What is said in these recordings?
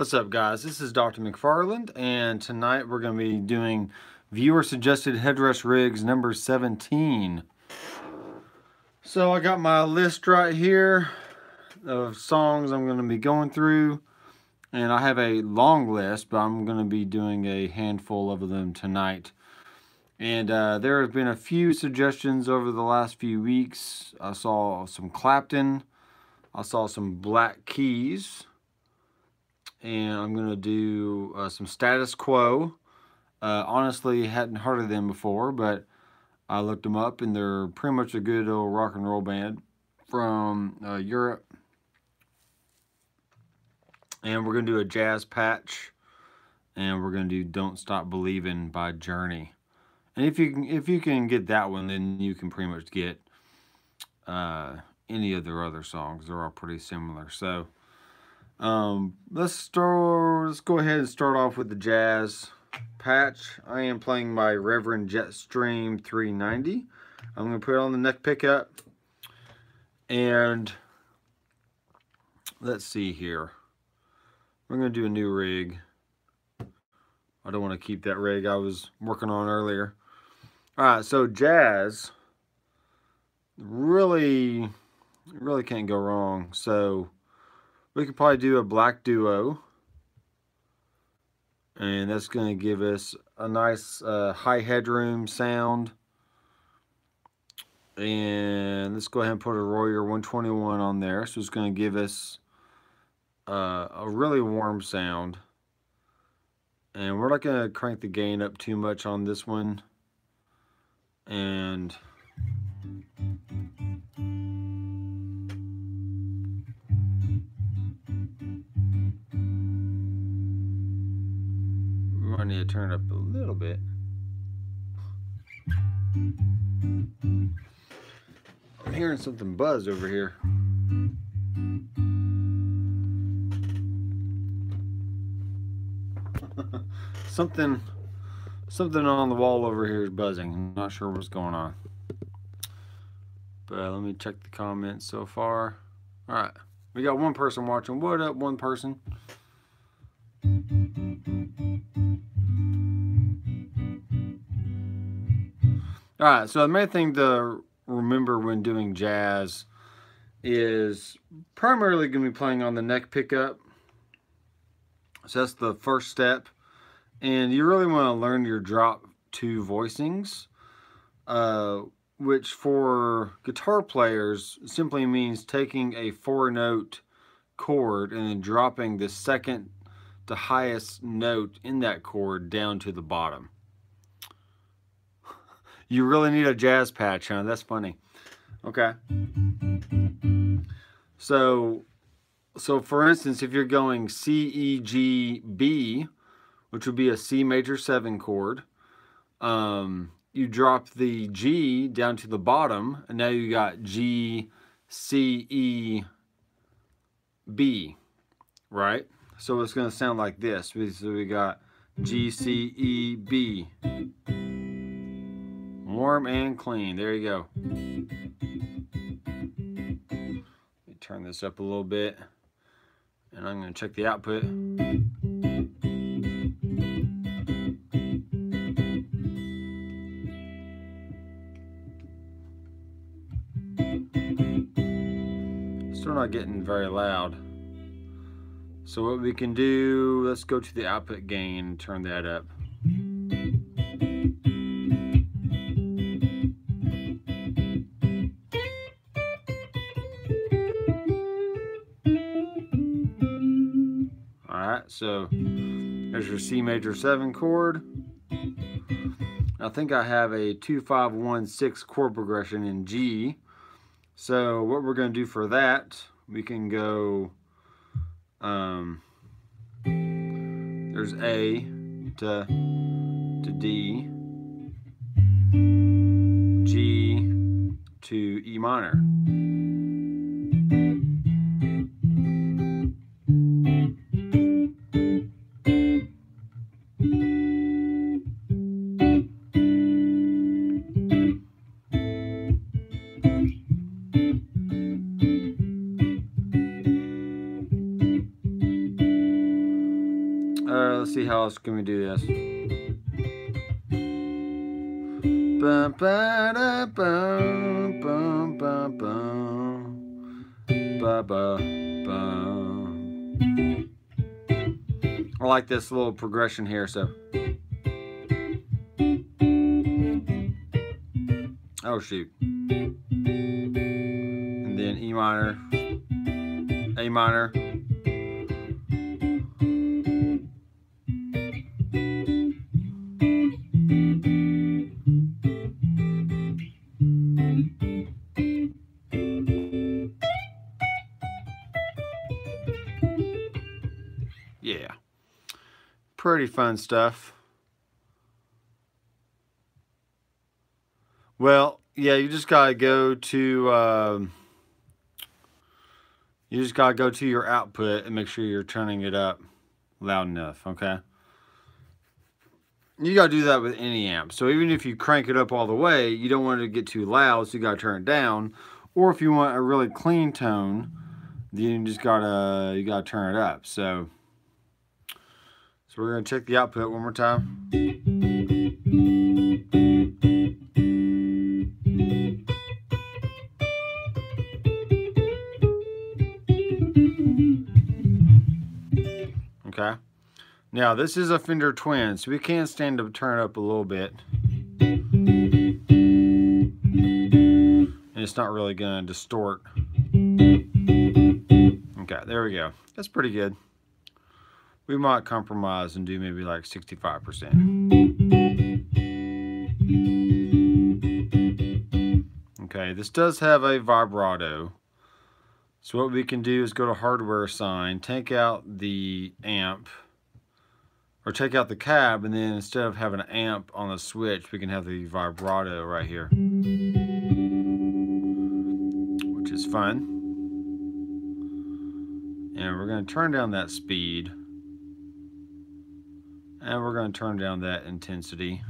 What's up, guys? This is Dr. McFarland, and tonight we're going to be doing viewer suggested Headrush rigs number 17. So I got my list right here of songs I'm going to be going through, and I have a long list, but I'm going to be doing a handful of them tonight. And there have been a few suggestions over the last few weeks. I saw some Clapton, I saw some Black Keys, and I'm going to do some Status Quo. Honestly, hadn't heard of them before, but I looked them up, and they're pretty much a good old rock and roll band from Europe. And we're going to do a jazz patch, and we're going to do Don't Stop Believin' by Journey. And if you can get that one, then you can pretty much get any of their other songs. They're all pretty similar. So let's go ahead and start off with the jazz patch. I am playing my Reverend Jetstream 390. I'm going to put it on the neck pickup. And let's see here. We're going to do a new rig. I don't want to keep that rig I was working on earlier. Alright, so jazz really can't go wrong. So we could probably do a black duo, and that's going to give us a nice high headroom sound. And let's go ahead and put a Royer 121 on there. So it's going to give us a really warm sound. And we're not going to crank the gain up too much on this one. And we might need to turn it up a little bit. I'm hearing something buzz over here. Something on the wall over here is buzzing. I'm not sure what's going on. But let me check the comments so far. Alright. We got one person watching. What up, one person? Alright, so the main thing to remember when doing jazz is primarily going to be playing on the neck pickup. So that's the first step. And you really want to learn your drop 2 voicings, which for guitar players simply means taking a 4-note chord and then dropping the second to highest note in that chord down to the bottom. You really need a jazz patch, huh? That's funny. Okay. So for instance, if you're going C, E, G, B, which would be a C major 7 chord, you drop the G down to the bottom, and now you got G, C, E, B, right? So it's going to sound like this. So we got G, C, E, B. Warm and clean. There you go. Let me turn this up a little bit, and I'm going to check the output. Still not getting very loud. So what we can do, let's go to the output gain and turn that up. Alright, so there's your C major 7 chord. I think I have a 2-5-1-6 chord progression in G. So what we're going to do for that, we can go, there's A to D, G to E minor. let's see how else can we do this. Bum, ba, da, bum, bum, bum, bum. Ba, ba, bum. I like this little progression here, so. Oh shoot. And then E minor, A minor. Yeah, pretty fun stuff. Well, yeah, you just gotta go to your output and make sure you're turning it up loud enough. Okay, you gotta do that with any amp. So even if you crank it up all the way, you don't want it to get too loud, so you gotta turn it down. Or if you want a really clean tone, then you just gotta turn it up. So we're gonna check the output one more time. Okay. Now this is a Fender Twin, so we can stand to turn it up a little bit. And it's not really gonna distort. Okay, there we go. That's pretty good. We might compromise and do maybe like 65%. Okay, this does have a vibrato. So what we can do is go to hardware sign, take out the amp, or take out the cab, and then instead of having an amp on the switch, we can have the vibrato right here, which is fun. And we're going to turn down that speed. And we're going to turn down that intensity.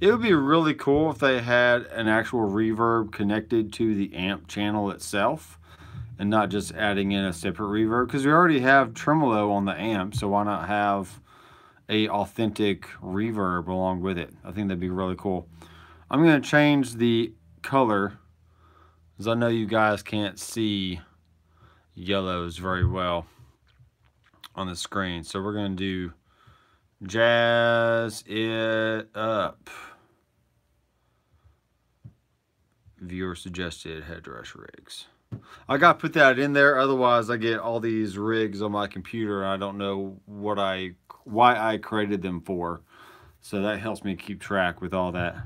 It would be really cool if they had an actual reverb connected to the amp channel itself and not just adding in a separate reverb, because we already have tremolo on the amp, so why not have a authentic reverb along with it? I think that'd be really cool. I'm going to change the color, because I know you guys can't see yellows very well on the screen. So we're going to do Jazz It Up. Viewer suggested Headrush rigs. I got to put that in there, otherwise I get all these rigs on my computer and I don't know why I created them for. So that helps me keep track with all that.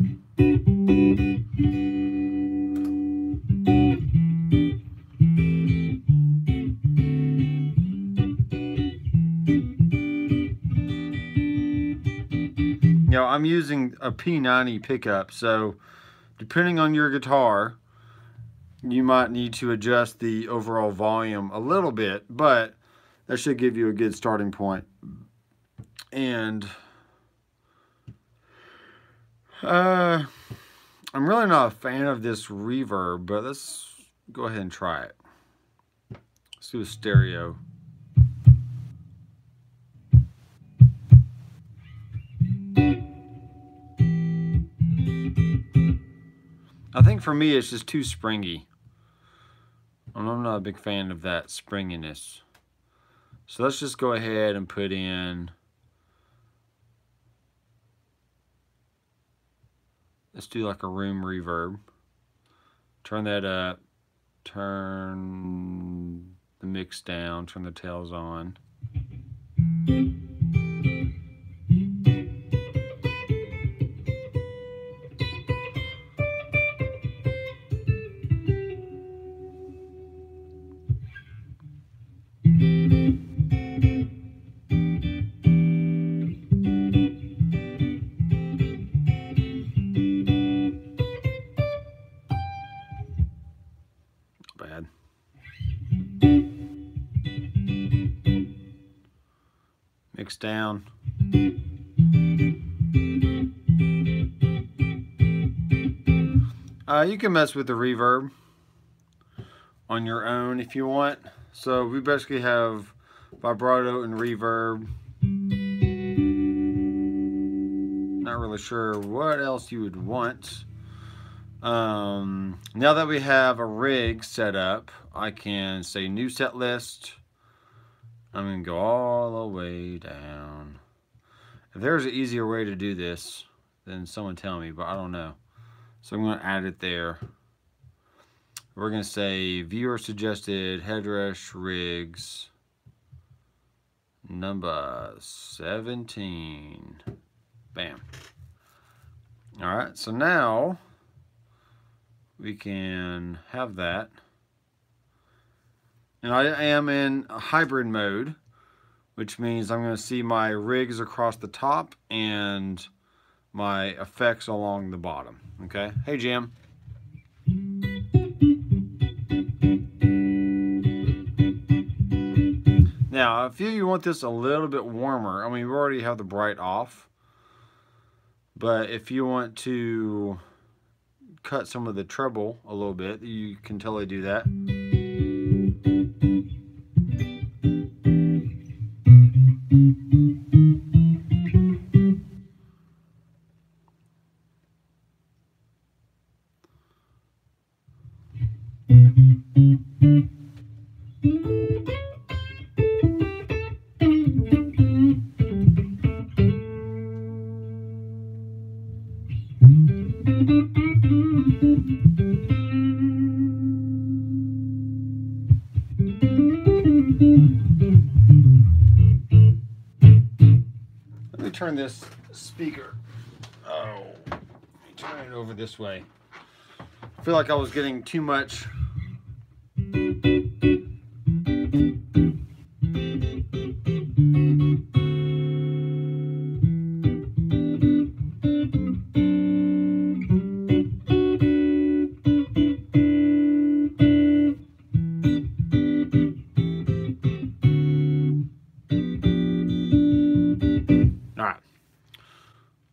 Now I'm using a P90 pickup, so depending on your guitar, you might need to adjust the overall volume a little bit, but that should give you a good starting point. And I'm really not a fan of this reverb, but let's go ahead and try it. Let's do a stereo. I think for me it's just too springy. I'm not a big fan of that springiness. So let's just go ahead and put in, let's do like a room reverb. Turn that up, turn the mix down, turn the tails on. Bad. Mix down. You can mess with the reverb. on your own if you want. So we basically have vibrato and reverb. Not really sure what else you would want. Now that we have a rig set up, I can say new set list. I'm going to go all the way down. If there's an easier way to do this, then someone tell me, but I don't know. So I'm going to add it there. We're going to say viewer suggested Headrush rigs number 17. Bam. Alright, so now we can have that. And I am in a hybrid mode, which means I'm going to see my rigs across the top and my effects along the bottom. Okay? Hey, Jim. Now, if you want this a little bit warmer, I mean, we already have the bright off, but if you want to cut some of the treble a little bit, you can totally do that. Turn this speaker. Oh, let me turn it over this way. I feel like I was getting too much.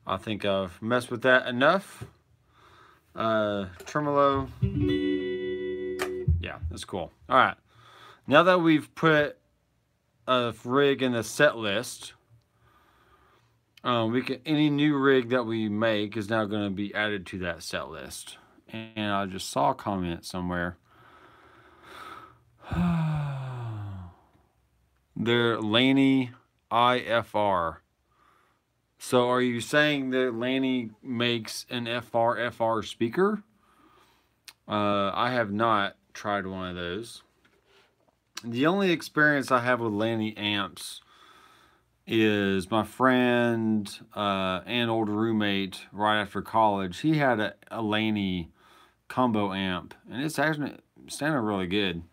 I think I've messed with that enough. Tremolo. Yeah, that's cool. All right. Now that we've put a rig in the set list, any new rig that we make is now going to be added to that set list. And I just saw a comment somewhere. They're Laney IFR. So are you saying that Laney makes an FRFR speaker? I have not tried one of those. The only experience I have with Laney amps is my friend and old roommate right after college. He had a Laney combo amp, and it's actually sounded really good.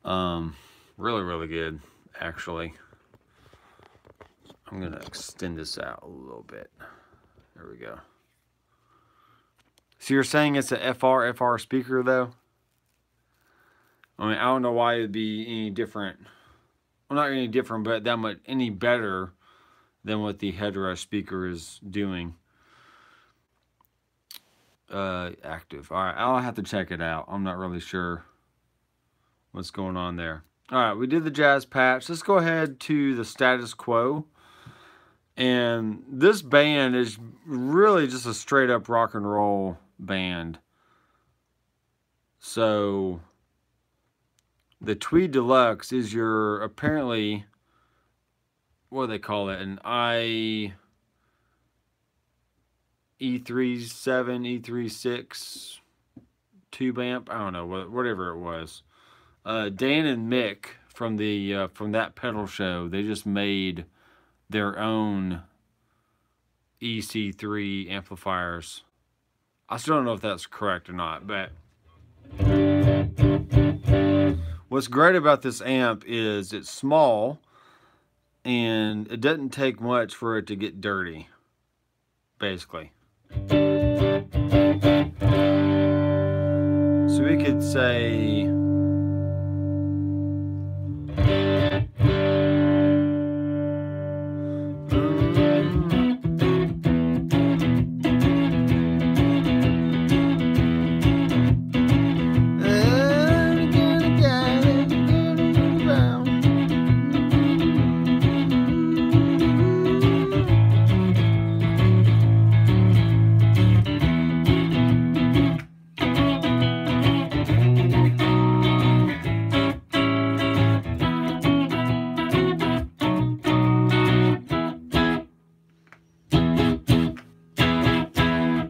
Really good, actually. I'm going to extend this out a little bit. There we go. So you're saying it's a FRFR speaker, though? I mean, I don't know why it'd be any different. Well, not any different, but that much any better than what the Headrush speaker is doing. Active. All right, I'll have to check it out. I'm not really sure what's going on there. All right, we did the jazz patch. Let's go ahead to the status quo. And this band is really just a straight up rock and roll band. So the Tweed Deluxe is your, apparently, what do they call it? An E37, E36 tube amp. I don't know, whatever it was. Dan and Mick from that pedal show, they just made their own EC3 amplifiers. I still don't know if that's correct or not, but what's great about this amp is it's small and it doesn't take much for it to get dirty, basically. So we could say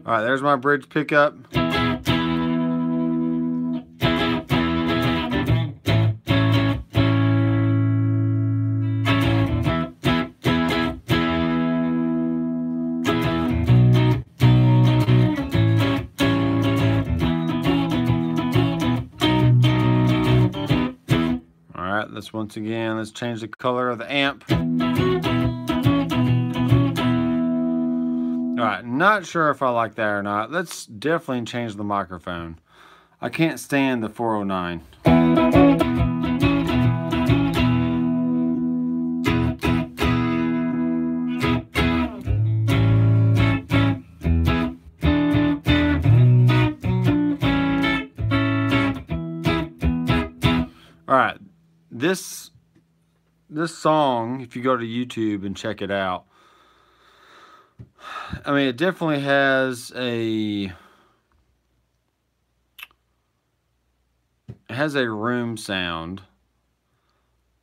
Alright, there's my bridge pickup. Alright, let's change the color of the amp. Alright, not sure if I like that or not. Let's definitely change the microphone. I can't stand the 409. Alright, this song, if you go to YouTube and check it out, I mean, it definitely has a room sound.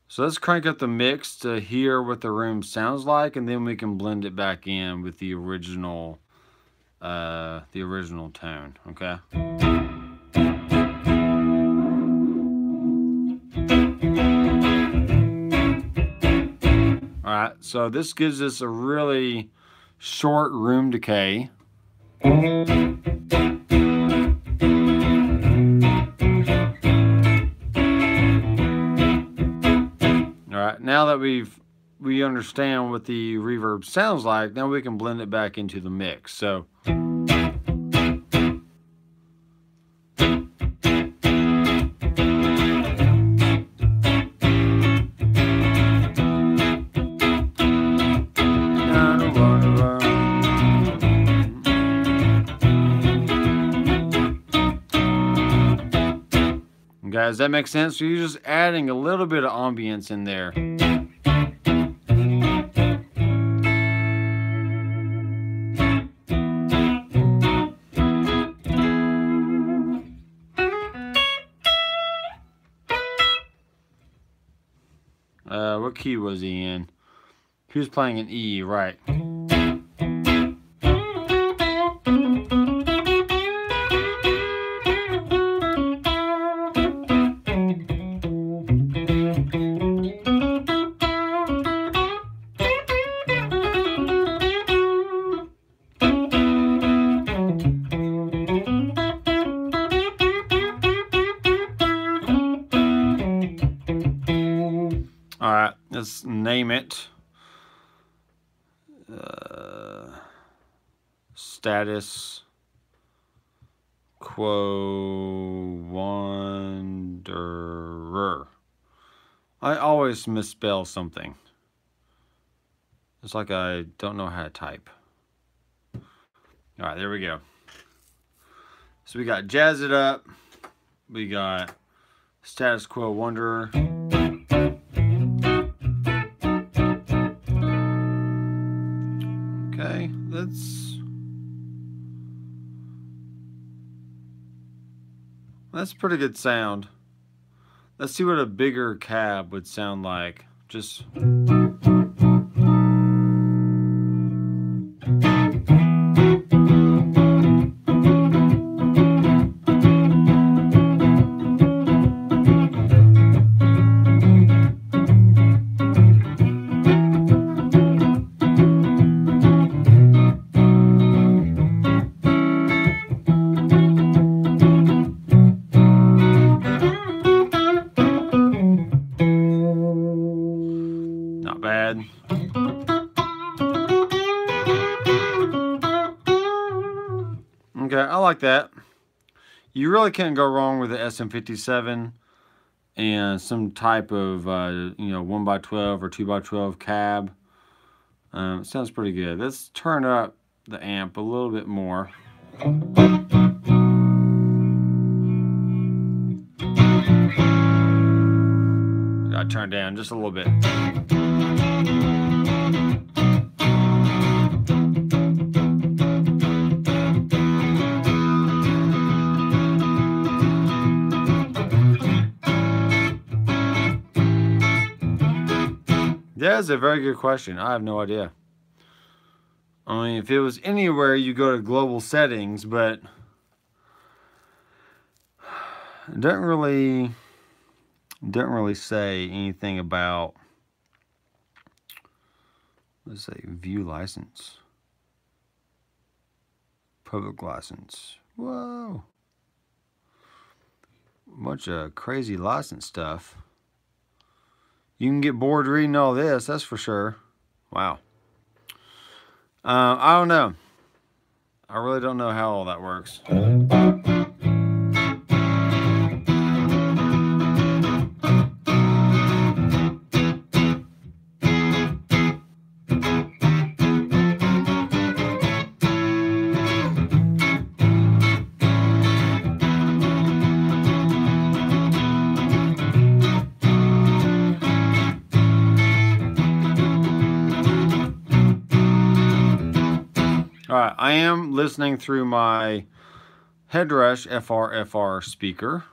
So let's crank up the mix to hear what the room sounds like, and then we can blend it back in with the original tone. Okay. All right. So this gives us a really short room decay. Alright, now that we understand what the reverb sounds like, now we can blend it back into the mix. So guys, that makes sense? So you're just adding a little bit of ambience in there. What key was he in? He was playing an E, right. Alright, let's name it. Status Quo Wanderer. I always misspell something. It's like I don't know how to type. Alright, there we go. So we got Jazz It Up. We got Status Quo Wanderer. Okay, that's pretty good sound. Let's see what a bigger cab would sound like. Just bad. Okay, I like that. You really can't go wrong with the SM57 and some type of 1x12 or 2x12 cab. It sounds pretty good. Let's turn up the amp a little bit more. I turn down just a little bit. That is a very good question. I have no idea. I mean, if it was anywhere, you go to global settings, but it doesn't really say anything about, let's say, view license, public license. Whoa, bunch of crazy license stuff. You can get bored reading all this, that's for sure. Wow. I don't know. I really don't know how all that works. Alright, I am listening through my Headrush FRFR speaker.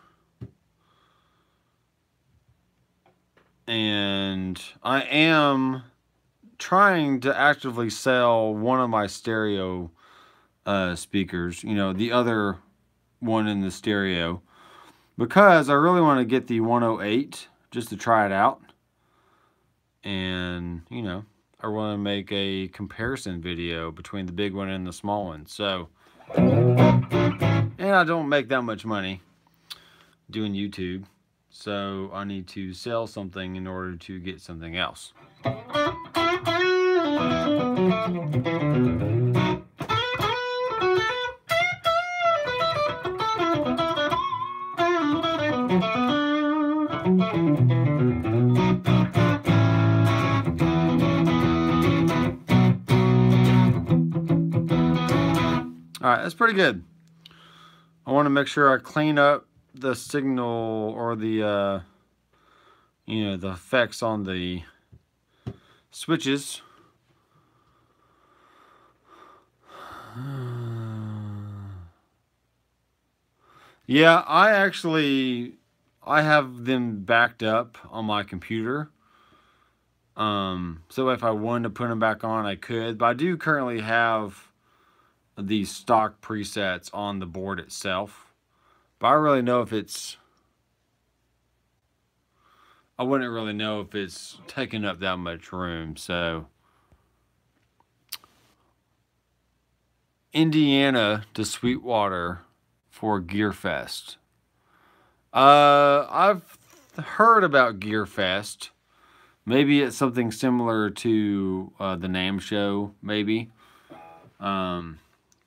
And I am trying to actively sell one of my stereo speakers, you know, the other one in the stereo, because I really want to get the 108 just to try it out. And, you know, I want to make a comparison video between the big one and the small one. So, and I don't make that much money doing YouTube, so I need to sell something in order to get something else. Alright, that's pretty good. I want to make sure I clean up the signal or the, you know, the effects on the switches. Yeah, I have them backed up on my computer. So if I wanted to put them back on, I could. But I do currently have these stock presets on the board itself, but I wouldn't really know if it's taking up that much room. So Indiana to Sweetwater for Gearfest. I've heard about Gearfest. Maybe it's something similar to the NAMM show, maybe.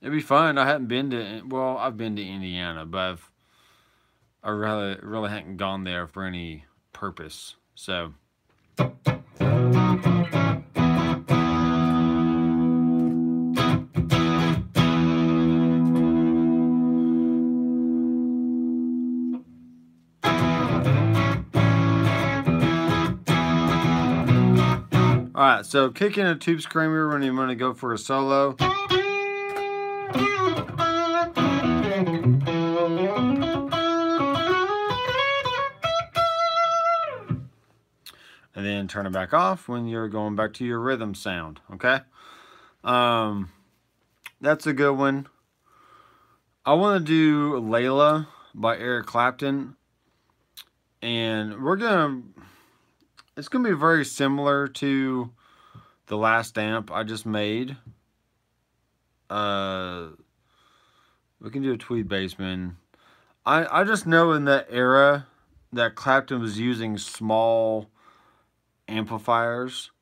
It'd be fun. I haven't been to, well, I've been to Indiana, but I really haven't gone there for any purpose. So. Alright, so kick in a tube screamer when you want to go for a solo. And then turn it back off when you're going back to your rhythm sound, okay? That's a good one. I want to do Layla by Eric Clapton. And it's going to be very similar to the last amp I just made. We can do a Tweed Bassman. I just know in that era that Clapton was using small amplifiers.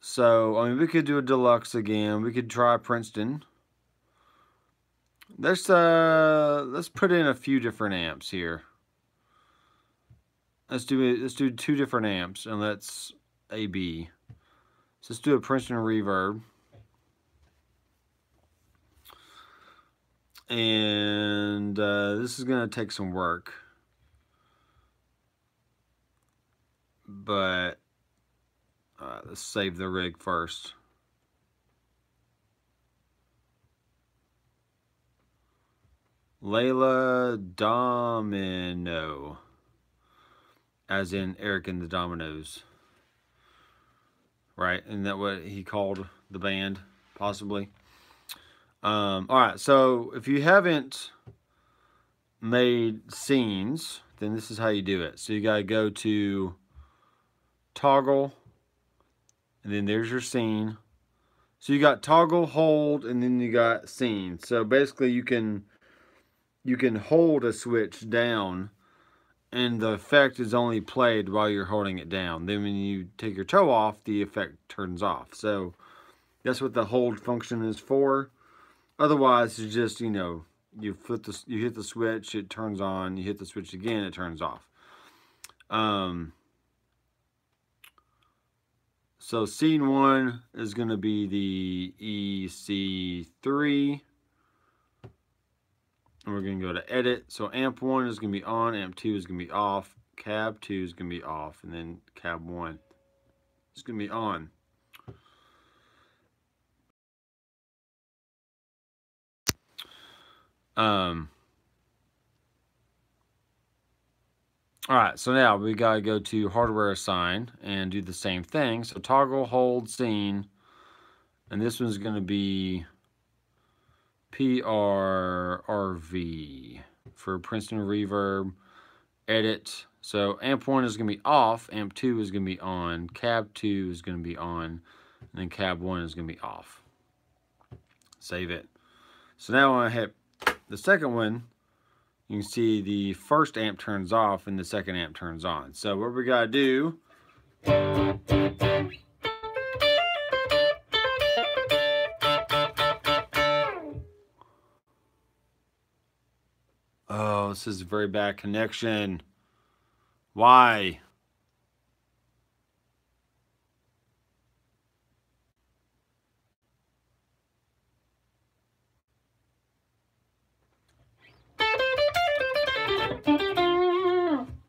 So, I mean, we could do a deluxe again. We could try Princeton. Let's put in a few different amps here. Let's do two different amps and let's AB. So let's do a Princeton reverb. And this is going to take some work. But let's save the rig first. Layla Domino, as in Eric and the Dominoes. right? Isn't that what he called the band, possibly? All right, so if you haven't made scenes, then this is how you do it. So you gotta go to toggle, and then there's your scene. So you got toggle, hold, and then you got scene. So basically you can hold a switch down, and the effect is only played while you're holding it down. Then when you take your toe off, the effect turns off. So that's what the hold function is for. Otherwise, it's just, you know, you hit the switch, it turns on. You hit the switch again, it turns off. So scene 1 is going to be the EC3. And we're going to go to edit. So amp 1 is going to be on, amp 2 is going to be off, cab 2 is going to be off, and then cab 1 is going to be on. All right, so now we gotta go to hardware assign and do the same thing. So toggle, hold, scene, and this one's gonna be PRRV for Princeton Reverb. Edit. So amp 1 is gonna be off, amp 2 is gonna be on, cab 2 is gonna be on, and then cab 1 is gonna be off. Save it. So now when I hit the second one, you can see the first amp turns off and the second amp turns on. So what we gotta do, oh, this is a very bad connection. Why?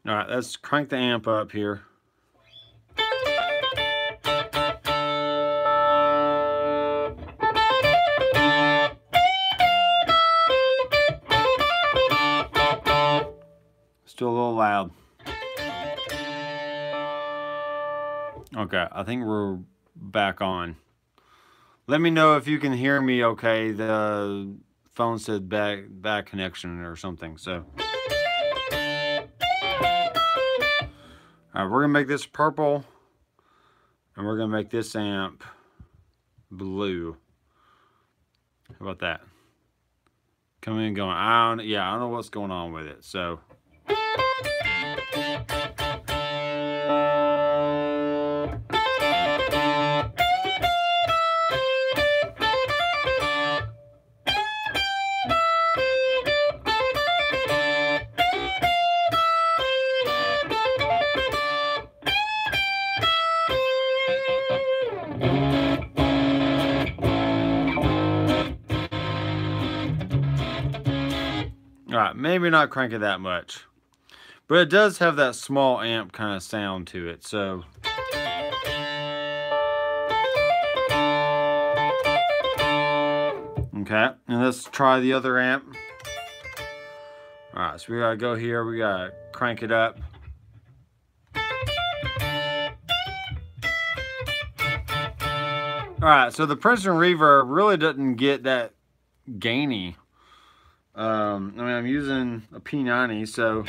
All right, let's crank the amp up here. Still a little loud. Okay, I think we're back on. Let me know if you can hear me okay. The phone said bad connection or something, so. All right, we're gonna make this purple, and we're gonna make this amp blue. How about that? Coming and going. I don't know what's going on with it. So. Alright, maybe not crank it that much. But it does have that small amp kind of sound to it, so. Okay, and let's try the other amp. Alright, so we gotta go here, we gotta crank it up. Alright, so the Princeton Reverb really doesn't get that gainy. I mean, I'm using a P90, so.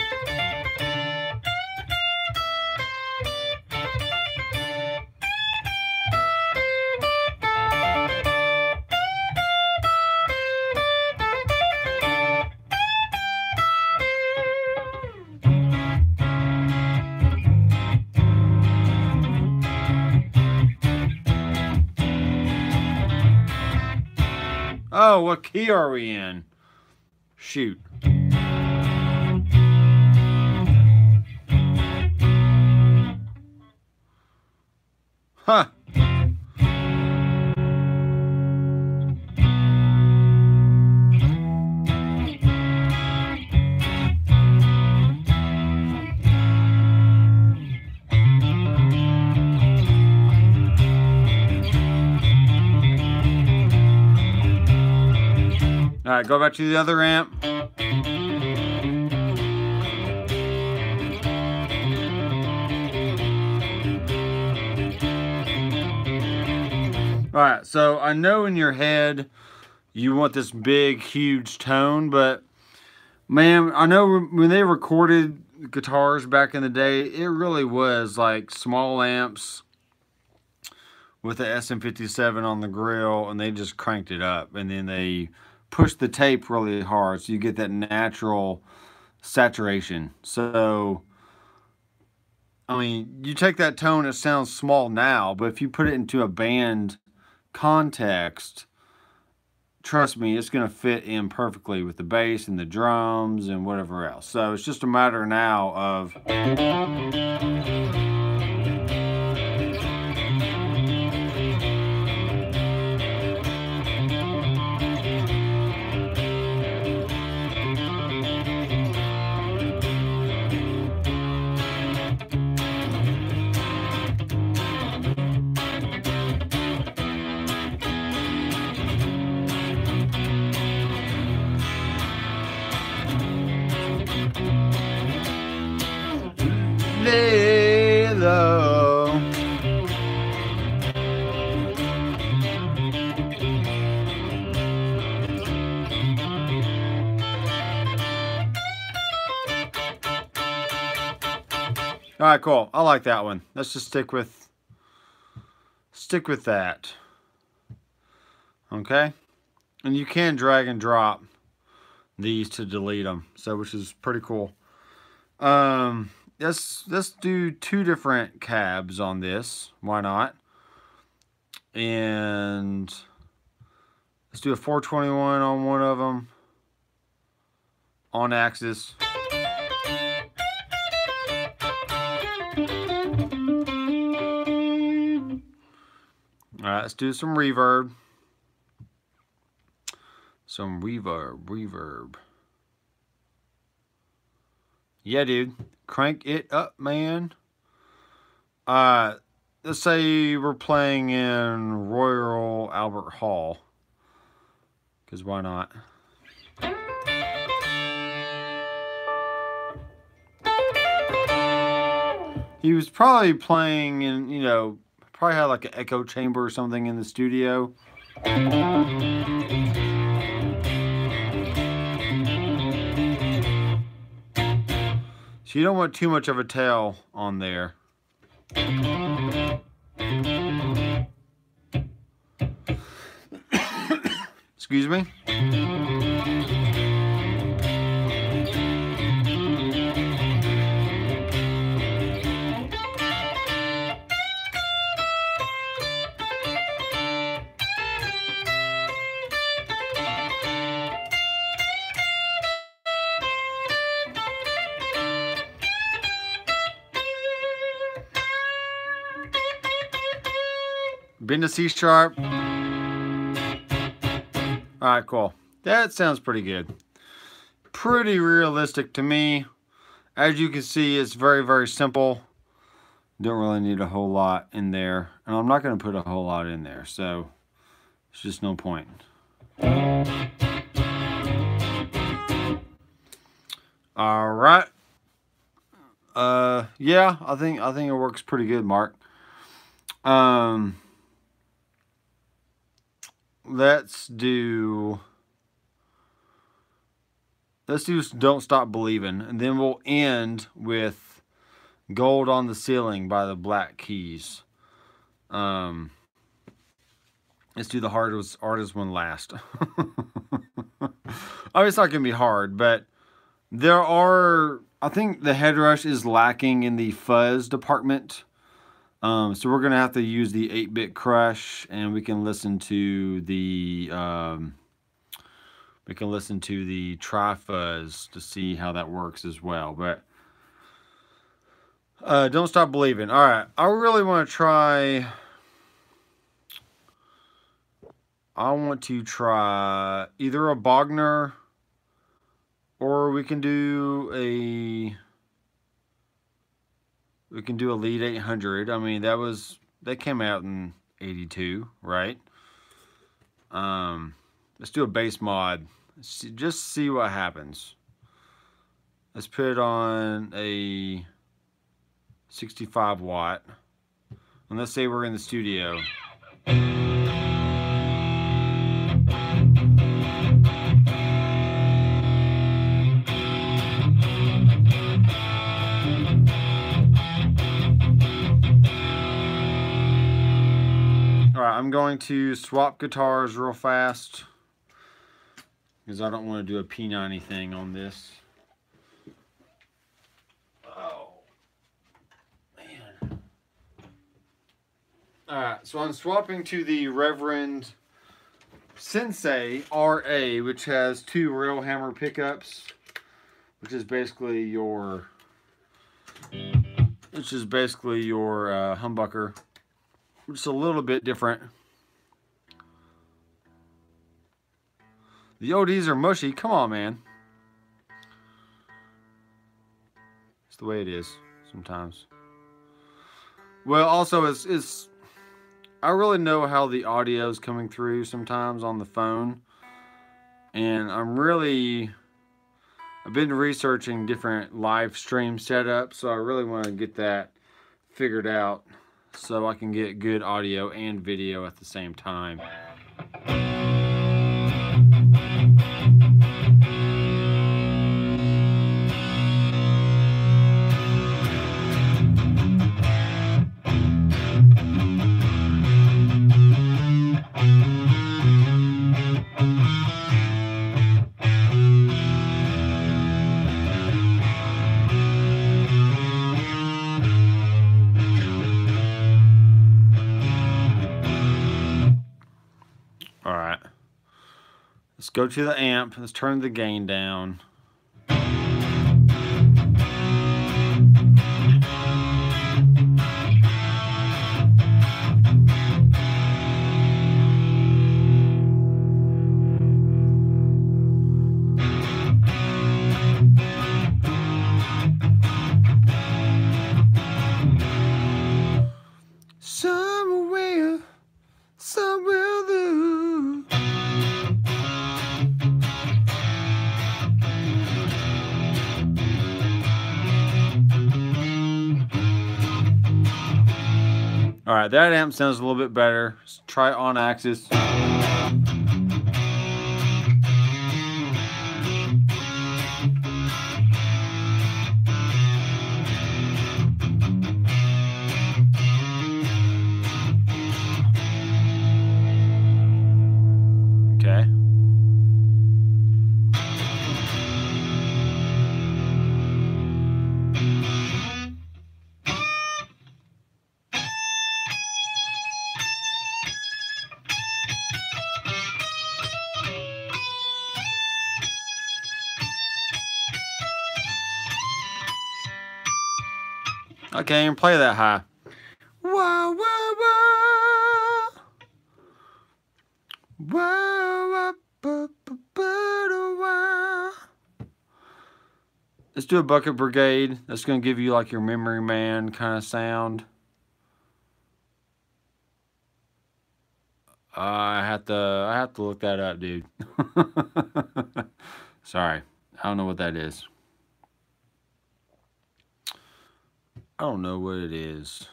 Oh, what key are we in? Shoot. Huh. All right, go back to the other amp. Alright, so I know in your head you want this big, huge tone, but man, I know when they recorded guitars back in the day, it really was like small amps with the SM57 on the grill, and they just cranked it up, and then they pushed the tape really hard so you get that natural saturation. So I mean, you take that tone, it sounds small now, but if you put it into a band context, trust me, it's going to fit in perfectly with the bass and the drums and whatever else. So it's just a matter now of lay low. All right, cool. I like that one. Let's just stick with that. Okay, and you can drag and drop these to delete them, so which is pretty cool. Let's do 2 different cabs on this. Why not? And let's do a 421 on one of them on axis. All right, let's do some reverb. Some reverb. Yeah, dude. Crank it up, man. Let's say we're playing in Royal Albert Hall. Because why not? He was probably playing in, you know, probably had like an echo chamber or something in the studio. So you don't want too much of a tail on there. Excuse me. Been to C sharp. Alright, cool. That sounds pretty good. Pretty realistic to me. As you can see, it's very, very simple. Don't really need a whole lot in there. And I'm not going to put a whole lot in there, so it's just no point. Alright. Yeah, I think it works pretty good, Mark. Let's do Don't Stop Believing, and then we'll end with Gold on the Ceiling by the Black Keys. Let's do the hardest one last. Oh, it's not gonna be hard, but there are, I think the Headrush is lacking in the fuzz department. So we're gonna have to use the 8-bit crush, and we can listen to the tri-fuzz to see how that works as well. But Don't Stop Believing. All right, I really want to try. I want to try either a Bogner, or we can do a Lead 800. I mean, that came out in '82, right? Let's do a bass mod. Just see what happens. Let's put it on a 65 watt. And let's say we're in the studio. I'm going to swap guitars real fast because I don't want to do a P90 thing on this. Oh, man. Alright, so I'm swapping to the Reverend Sensei RA, which has 2 rail hammer pickups, which is basically your humbucker, which is a little bit different. The ODs are mushy. Come on, man. It's the way it is sometimes. Well, also it's I really know how the audio is coming through sometimes on the phone, and I've been researching different live stream setups, so I really want to get that figured out so I can get good audio and video at the same time. Let's go to the amp. Let's turn the gain down. Alright, that amp sounds a little bit better. Let's try on axis. Okay. I can't even play that high. Whoa, whoa, whoa. Whoa, whoa, whoa. Let's do a bucket brigade. That's going to give you like your Memory Man kind of sound. I have to look that up, dude. Sorry. I don't know what that is. I don't know what it is.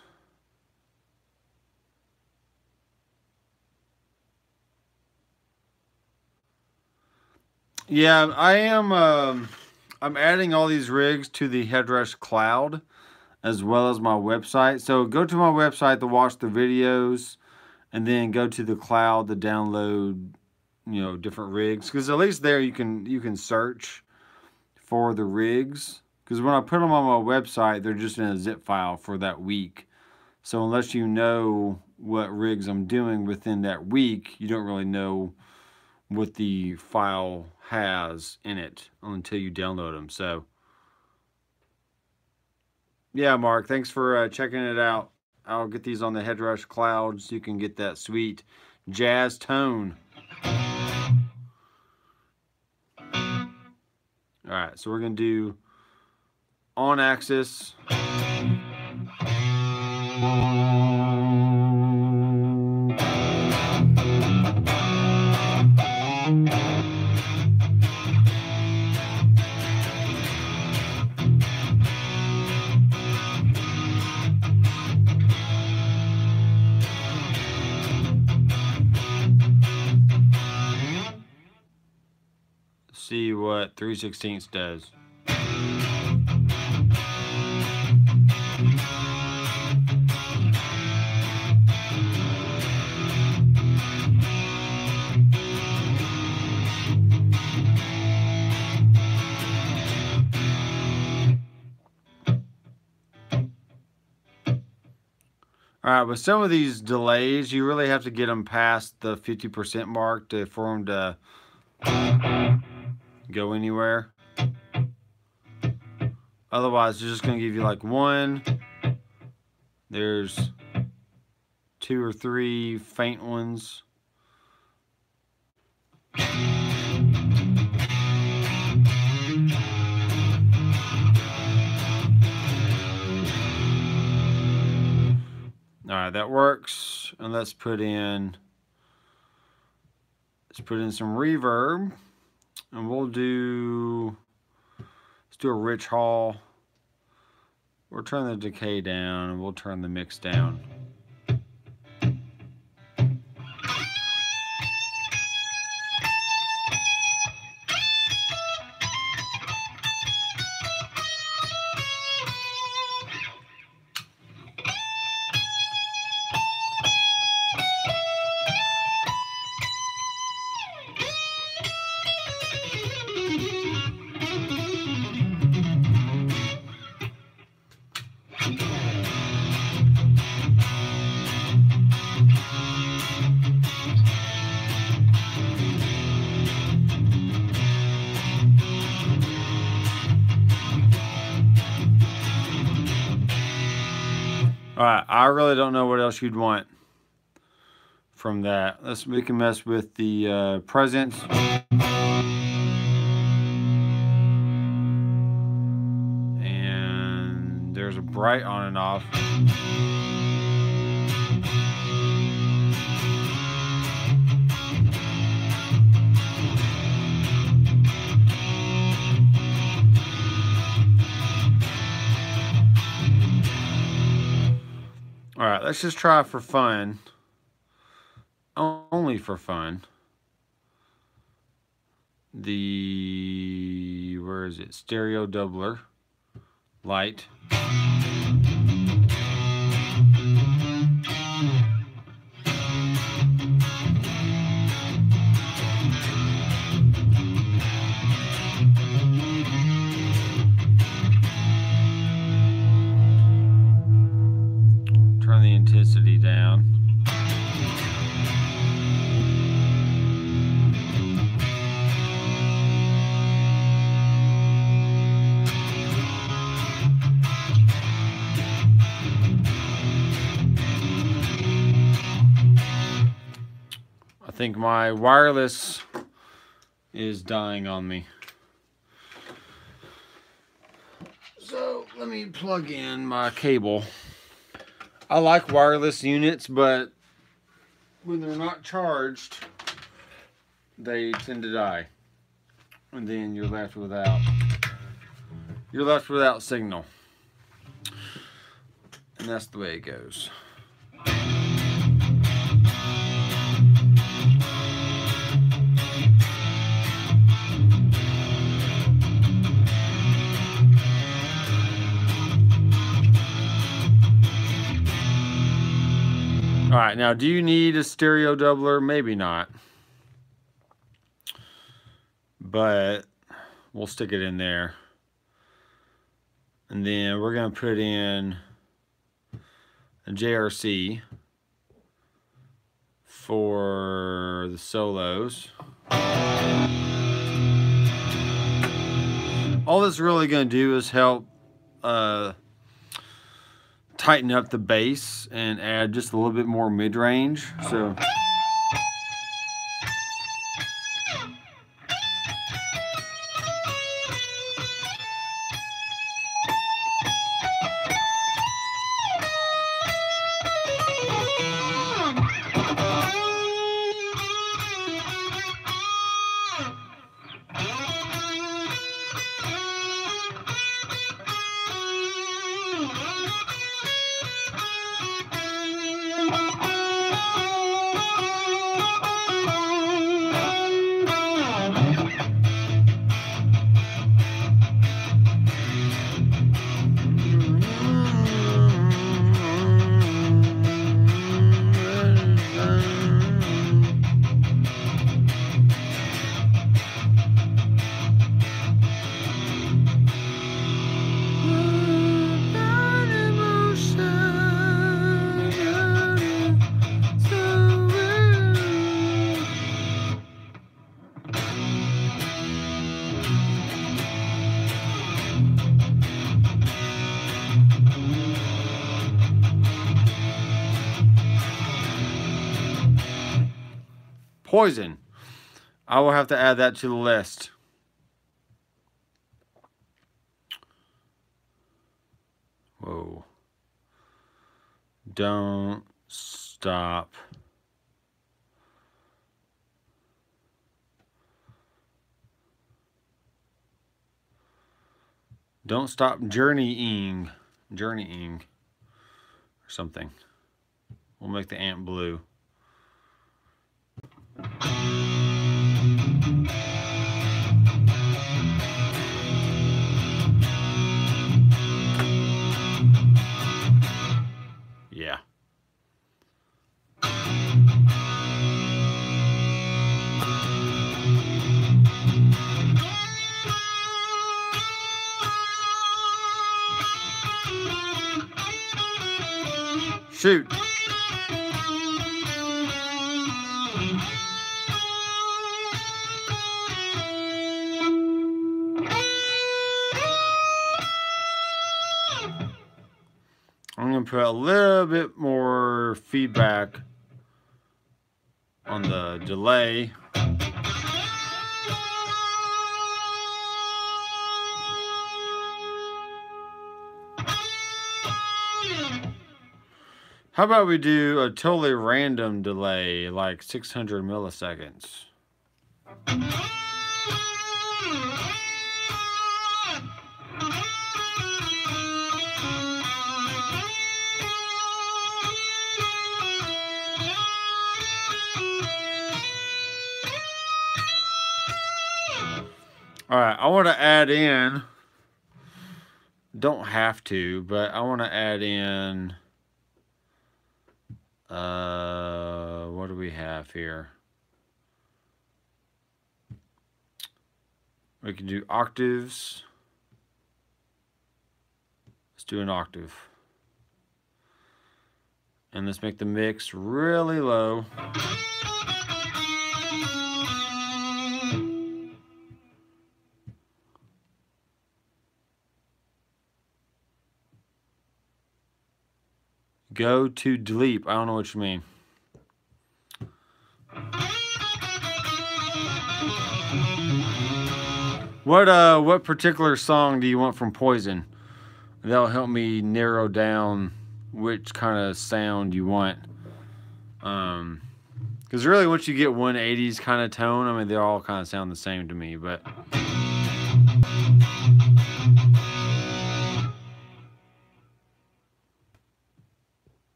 Yeah, I am. I'm adding all these rigs to the Headrush cloud, as well as my website. So go to my website to watch the videos, and then go to the cloud to download, you know, different rigs. Because at least there you can search for the rigs. Because when I put them on my website, they're just in a zip file for that week. So unless you know what rigs I'm doing within that week, you don't really know what the file has in it until you download them. So, yeah, Mark, thanks for checking it out. I'll get these on the Headrush cloud so you can get that sweet jazz tone. Alright, so we're going to do on axis. See what 3/16 does. Alright, with some of these delays, you really have to get them past the 50% mark for them to go anywhere. Otherwise, it's just going to give you like 1. There's 2 or 3 faint ones. Alright, that works. And let's put in some reverb. And let's do a rich hall. We'll turn the decay down and we'll turn the mix down. Alright, I really don't know what else you'd want from that. We can mess with the presence. And there's a bright on and off. Alright, let's just try for fun. Only for fun. Where is it? Stereo doubler. Light. Turn the intensity down. I think my wireless is dying on me. So let me plug in my cable. I like wireless units, but when they're not charged, they tend to die. And then you're left without signal. And that's the way it goes. Alright, now do you need a stereo doubler? Maybe not. But we'll stick it in there. And then we're going to put in a JRC for the solos. All this really going to do is help tighten up the bass and add just a little bit more mid-range. So Poison. I will have to add that to the list. Whoa. Don't stop. Don't stop journeying. Journeying. Or something. We'll make the amp blue. Yeah. Shoot. I'm going to put a little bit more feedback on the delay. How about we do a totally random delay, like 600 milliseconds? All right, I want to add in, don't have to, but I want to add in, what do we have here? We can do octaves. Let's do an octave. And let's make the mix really low. Go to delete. I don't know what you mean. What particular song do you want from Poison? That'll help me narrow down which kind of sound you want. Because really, once you get 180s kind of tone, I mean, they all kind of sound the same to me, but.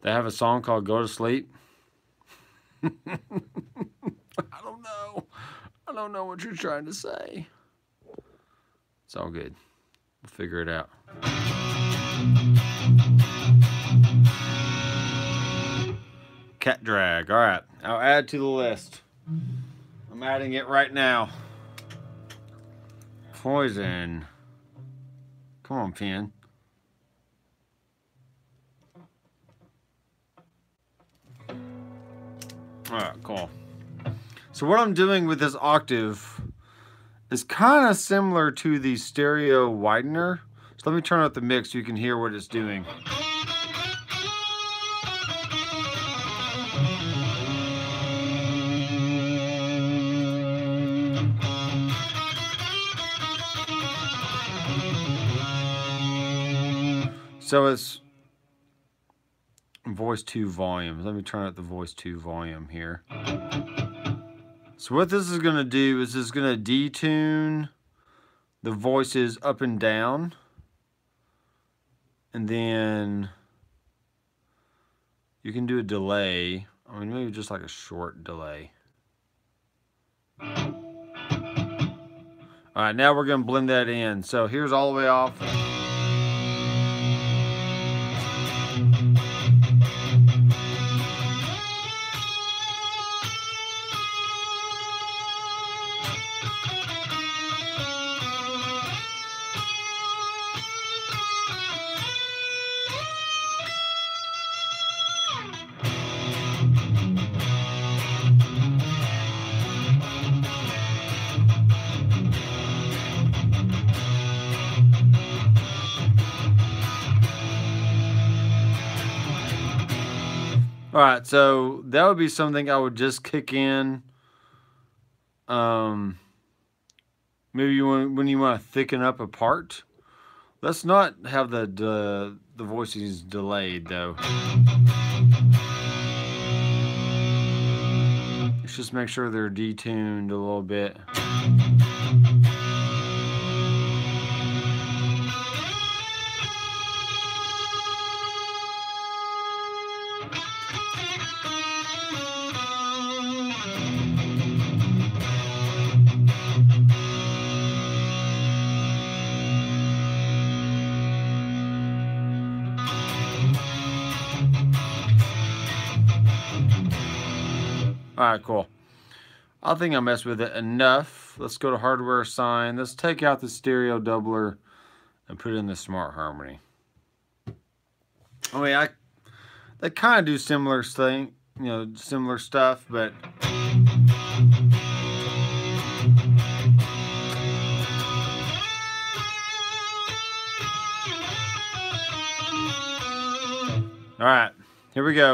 They have a song called Go to Sleep. I don't know. I don't know what you're trying to say. It's all good. We'll figure it out. Cat drag. All right. I'll add to the list. I'm adding it right now. Poison. Come on, pen. Alright, cool. So what I'm doing with this octave is kind of similar to the stereo widener. So let me turn up the mix so you can hear what it's doing. So it's voice 2 volume. Let me turn up the voice 2 volume here. So what this is going to do is it's going to detune the voices up and down. And then you can do a delay. I mean, maybe just like a short delay. Alright, now we're going to blend that in. So here's all the way off. Alright, so that would be something I would just kick in. Maybe when you want to thicken up a part. Let's not have the voices delayed though. Let's just make sure they're detuned a little bit. Alright, cool. I think I messed with it enough. Let's go to hardware assign. Let's take out the stereo doubler and put in the smart harmony. I mean, they kind of do similar thing, you know, similar stuff, but all right, here we go.